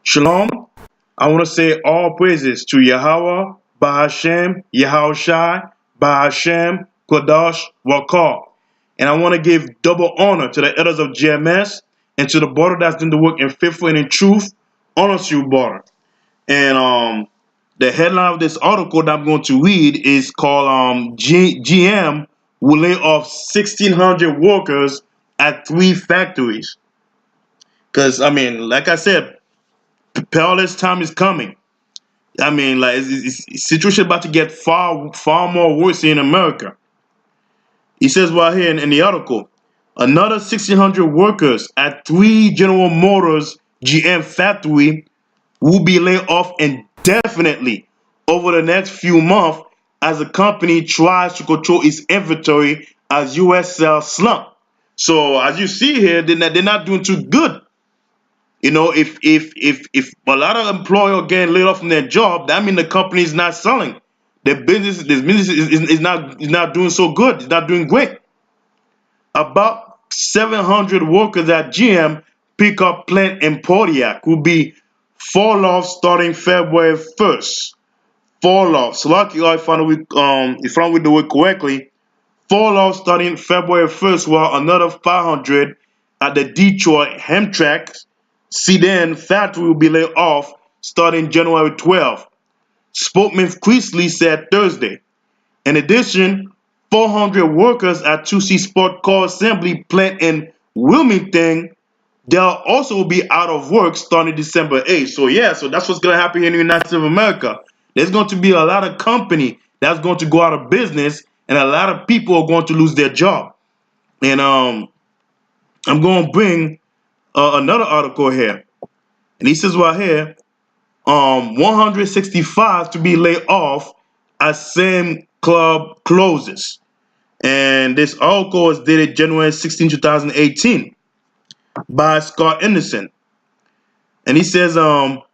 Shalom. I want to say all praises to Yahweh, Bahashem, Yahushai, Bahashem, Kodash, Wakar. And I want to give double honor to the elders of GMS and to the brother that's doing the work in faithful and in truth. Honor to you, brother. And the headline of this article that I'm going to read is called GM will lay off 1,600 workers at 3 factories. Because, I mean, like I said, perilous time is coming. I mean, like, situation about to get far more worse in America. He says right here in the article, another 1,600 workers at 3 General Motors GM factory will be laid off indefinitely over the next few months as the company tries to control its inventory as U.S. sales slump. So as you see here, they're not doing too good. You know, if a lot of employers are getting laid off from their job, that means the company is not selling. Their business, is not doing so good. It's not doing great. About 700 workers at GM pickup plant in Pontiac will be fall off starting February 1st. Fall off. So lucky I found with the word correctly. Fall off starting February 1st, while another 500 at the Detroit Hamtramck sedan factory will be laid off starting January 12th. Spokesman Chrisley said Thursday. In addition, 400 workers at 2C Sport Car Assembly plant in Wilmington, they'll also be out of work starting December 8th. So yeah, so that's what's going to happen here in the United States of America. There's going to be a lot of company that's going to go out of business, and a lot of people are going to lose their job. And I'm going to bring another article here, and he says right here, 165 to be laid off as same club closes. And this article is dated January 16, 2018 by Scott Anderson. And he says all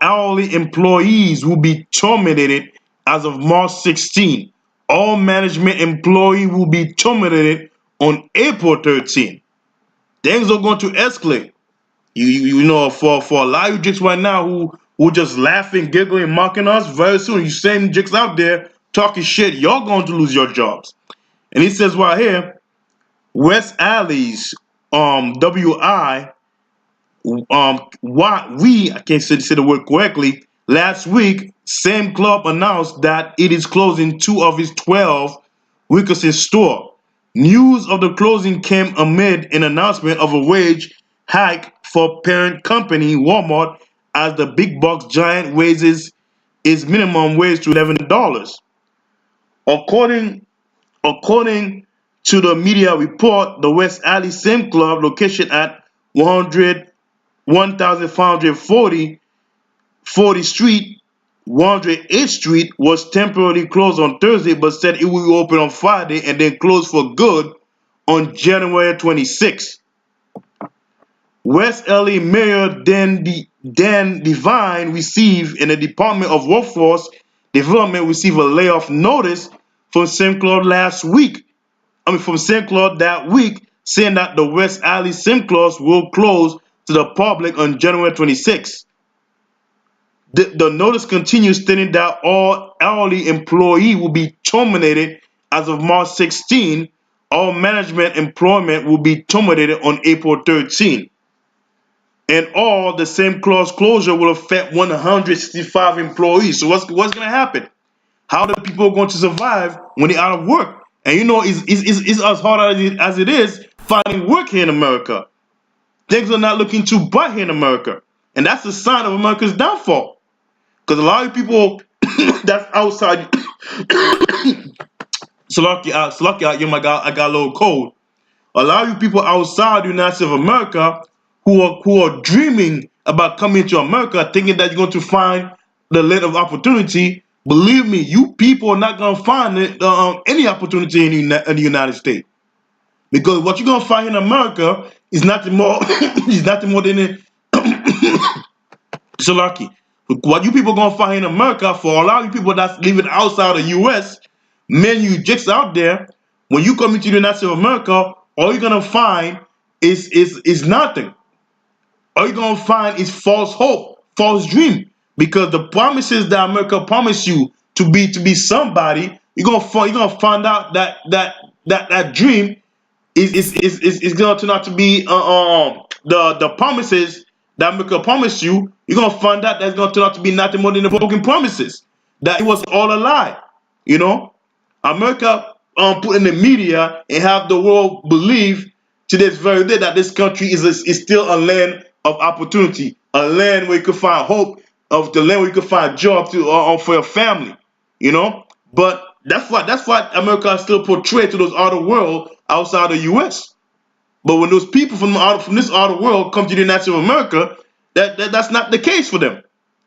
hourly employees will be terminated as of March 16. All management employees will be terminated on April 13. Things are going to escalate. You know, for a lot of jicks right now who just laughing, giggling, mocking us, very soon you same jicks out there talking shit, y'all going to lose your jobs. And he says right here, West Alleys, WI, I can't say the word correctly. Last week, same club announced that it is closing 2 of its 12 Wilkerson store. News of the closing came amid an announcement of a wage hike for parent company Walmart as the big box giant raises its minimum wage to $11. According to the media report, the West Alley Same Club, located at 1540 40th Street, 108th Street, was temporarily closed on Thursday, but said it will open on Friday and then close for good on January 26. West LA Mayor Dan Devine received, in the Department of Workforce Development, received a layoff notice from St. Claude from St. Claude that week, saying that the West Alley St. Claude will close to the public on January 26. The notice continues, stating that all hourly employees will be terminated as of March 16. All management employment will be terminated on April 13. And all the same clause closure will affect 165 employees. So what's going to happen? How the people are going to survive when they're out of work? And you know, it's as hard as it is finding work here in America. Things are not looking too bright here in America. And that's a sign of America's downfall. Because a lot of people that's outside, so lucky, I got a little cold. A lot of you people outside the United States of America who are dreaming about coming to America, thinking that you're going to find the land of opportunity. Believe me, you people are not going to find any opportunity in the United States, because what you're going to find in America is nothing more than so lucky. What you people are going to find in America, for a lot of you people that's living outside the U.S., men, you jicks out there, when you come into the United States of America, all you're going to find is nothing. all you're gonna find is false hope, false dream. Because the promises that America promised you to be somebody, you're gonna find out that dream is gonna turn out to be the promises that America promised you. You're gonna find out that's gonna turn out to be nothing more than the broken promises. That it was all a lie. You know, America put in the media and have the world believe to this very day that this country is still a land of opportunity, a land where you could find hope, of the land where you could find job to for your family. You know, but that's what America is still portrayed to those other world outside the U.S. But when those people from this outer world come to the United States of America, that's not the case for them.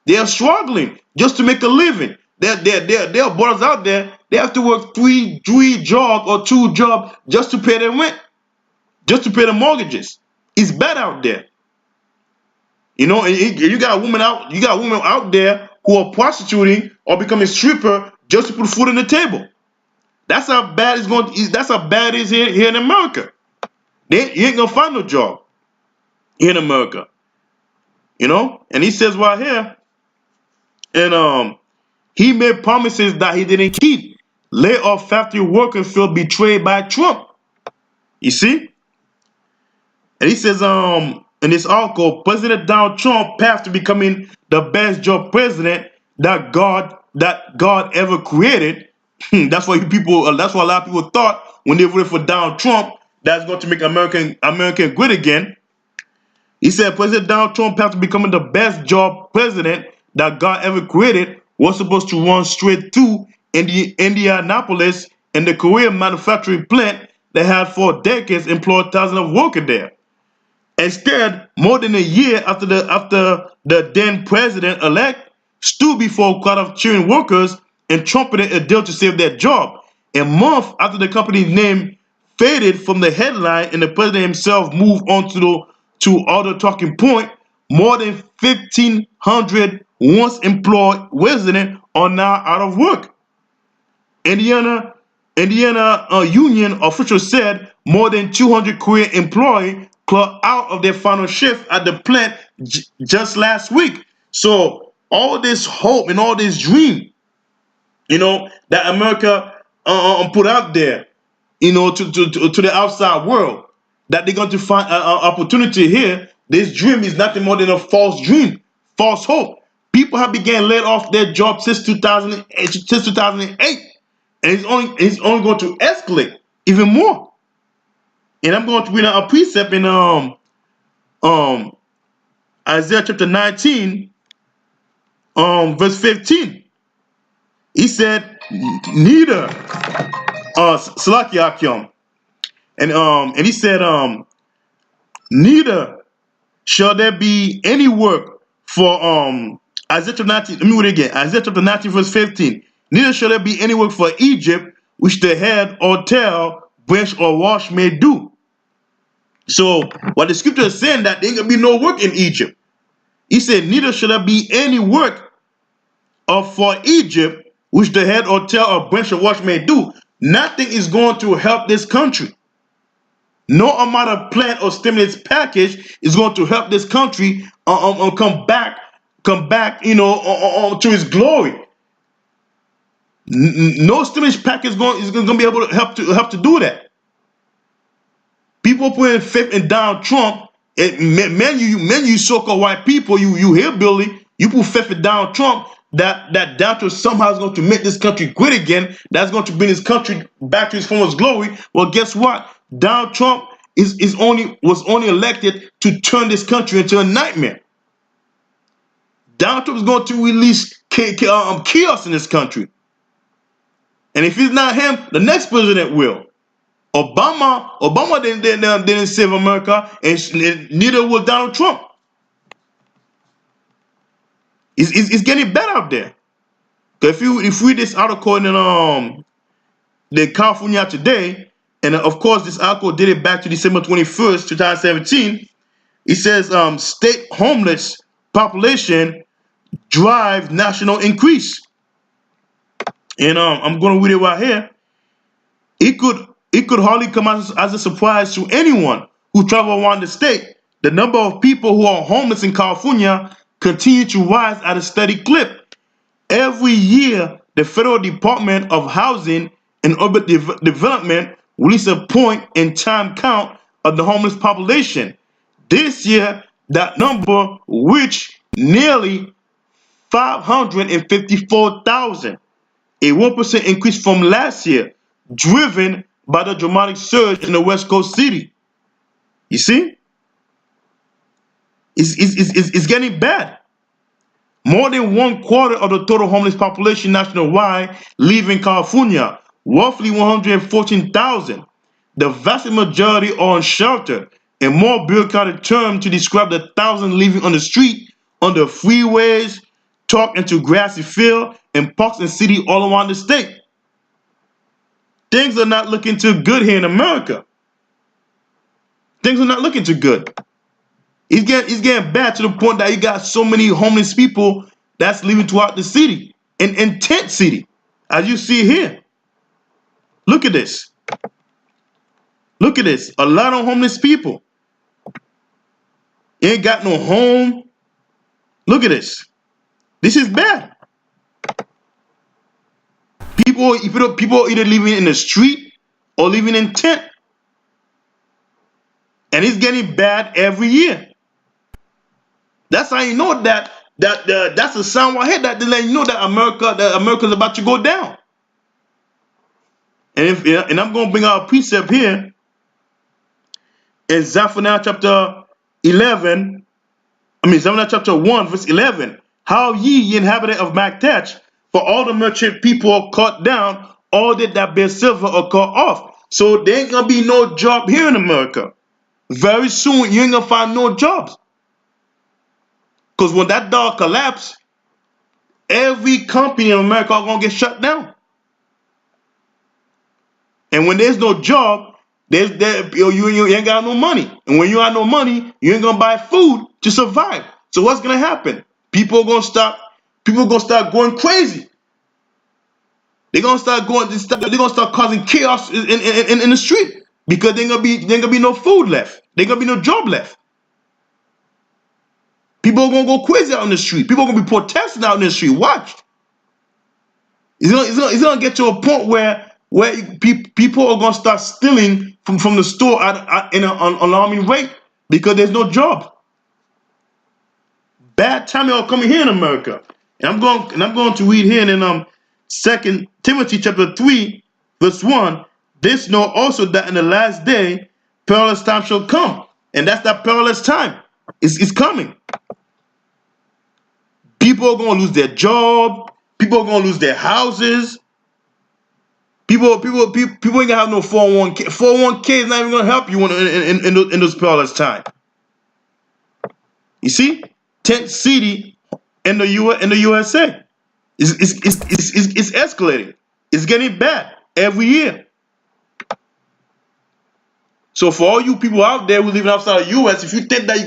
They are struggling just to make a living. There are brothers out there. They have to work three jobs or two jobs just to pay their rent, just to pay the mortgages. It's bad out there, you know. And you got women out there who are prostituting or becoming stripper just to put food on the table. That's how bad it's going. That's how bad it is here in America. You ain't gonna find no job here in America, you know. And he says right here, and he made promises that he didn't keep. Lay off factory workers feel betrayed by Trump. You see? And he says, in this article, President Donald Trump path to becoming the best job president that God ever created. That's why that's what a lot of people thought when they voted for Donald Trump, that's going to make America great again. He said President Donald Trump path to becoming the best job president that God ever created was supposed to run straight through Indianapolis and the Korean manufacturing plant that had for decades employed thousands of workers there. Instead, more than a year after the then president-elect stood before a crowd of cheering workers and trumpeted a deal to save their job, a month after the company's name faded from the headline and the president himself moved on to other talking point, more than 1,500 once employed residents are now out of work. Indiana union officials said more than 200 Korean employees clocked out of their final shift at the plant just last week. So all this hope and all this dream, you know, that America put out there, you know, to the outside world, that they're going to find an opportunity here. This dream is nothing more than a false dream, false hope. People have begun laid off their jobs since 2008, and it's only going to escalate even more. And I'm going to read a precept in Isaiah chapter 19, verse 15. He said, neither Salakiakim, and he said, neither shall there be any work for Isaiah chapter 19. Let me read it again. Isaiah chapter 19, verse 15. Neither shall there be any work for Egypt, which the head or tail, branch or wash may do. So what the scripture is saying, that there ain't gonna be no work in Egypt. He said, neither shall there be any work for Egypt, which the head or tail or branch or wash may do. Nothing is going to help this country. No amount of plant or stimulus package is going to help this country come back, you know, to its glory. No stimulus package is going to be able to help to do that. People putting faith in Donald Trump. You so-called white people, you hillbilly, you put faith in Donald Trump that Donald Trump somehow is going to make this country great again. That's going to bring this country back to its former glory. Well, guess what? Donald Trump was only elected to turn this country into a nightmare. Donald Trump is going to release chaos in this country. And if it's not him, the next president will. Obama didn't save America, and neither will Donald Trump. It's getting bad out there. If you read this article in the California Today, and of course this article dated back to December 21st, 2017, it says state homeless population drive national increase. And I'm going to read it right here. It could hardly come as a surprise to anyone who travel around the state the number of people who are homeless in California continue to rise at a steady clip. Every year, the Federal Department of Housing and Urban Development releases a point in time count of the homeless population. This year, that number reached nearly 554,000, a 1% increase from last year, driven by the dramatic surge in the West Coast city. You see? It's getting bad. More than 1/4 of the total homeless population nationwide live in California, roughly 114,000. The vast majority are unsheltered, a more bureaucratic term to describe the thousands living on the street, on the freeways, tucked into grassy fields, and parks and cities all around the state. Things are not looking too good here in America. Things are not looking too good. It's getting bad to the point that you got so many homeless people that's living throughout the city, in tent city, as you see here. Look at this. Look at this. A lot of homeless people. Ain't got no home. Look at this. This is bad. People either living in the street or living in tent. And it's getting bad every year. That's how you know that's a sound right here that they let you know that America's about to go down. And I'm gonna bring out a precept here in Zephaniah chapter 11. Zephaniah chapter 1, verse 11. How ye inhabitant of Maktesh, for all the merchant people are cut down, all that bear silver are cut off. So there ain't gonna be no job here in America. Very soon you ain't gonna find no jobs. Because when that dollar collapse, every company in America are gonna get shut down. And when there's no job, you ain't got no money. And when you got no money, you ain't gonna buy food to survive. So what's gonna happen? People gonna start going crazy. They're gonna start causing chaos in the street because there ain't gonna be no food left. There ain't gonna be no job left. People are gonna go crazy out in the street. People are gonna be protesting out in the street. Watch. It's gonna get to a point where people are gonna start stealing from the store at an alarming rate because there's no job. Bad timing are coming here in America. And I'm going to read here in 2 Timothy chapter 3, verse 1. This know also that in the last day perilous time shall come. And that's that perilous time. It's coming. People are going to lose their job. People are going to lose their houses. People ain't going to have no 401k. 401k is not even going to help you in those perilous times. You see? Tent city in the USA. It's escalating. It's getting bad every year. So for all you people out there who living outside of the US, if you think that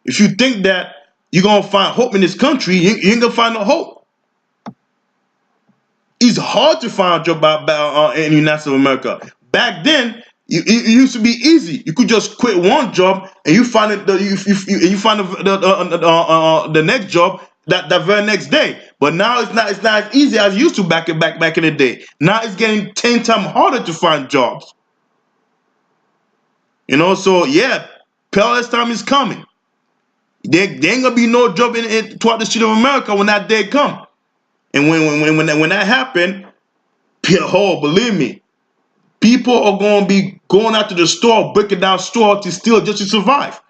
if you think that you're gonna find hope in this country, you ain't gonna find no hope. It's hard to find a job in the United States of America. Back then, it used to be easy. You could just quit one job and you find the next job that very next day. But now it's not as easy as it used to back in the day. Now it's getting 10 times harder to find jobs. So yeah, perilous time is coming. There ain't gonna be no job throughout the street of America when that day come. And when that happen, believe me, people are gonna be going out to the store, breaking down store to steal just to survive.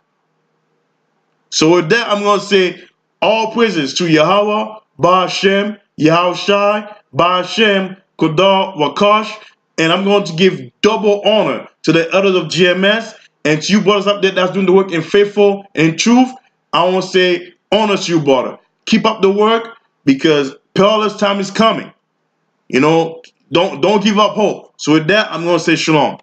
So with that, I'm gonna say all praises to Yahweh, Ba'ashem, Yahushai, Ba'ashem, Kodar, Wakash, and I'm going to give double honor to the elders of GMS and to you brothers up there that's doing the work in faithful and truth. I want to say honor to you, brother. Keep up the work because perilous time is coming. Don't give up hope. So with that, I'm going to say shalom.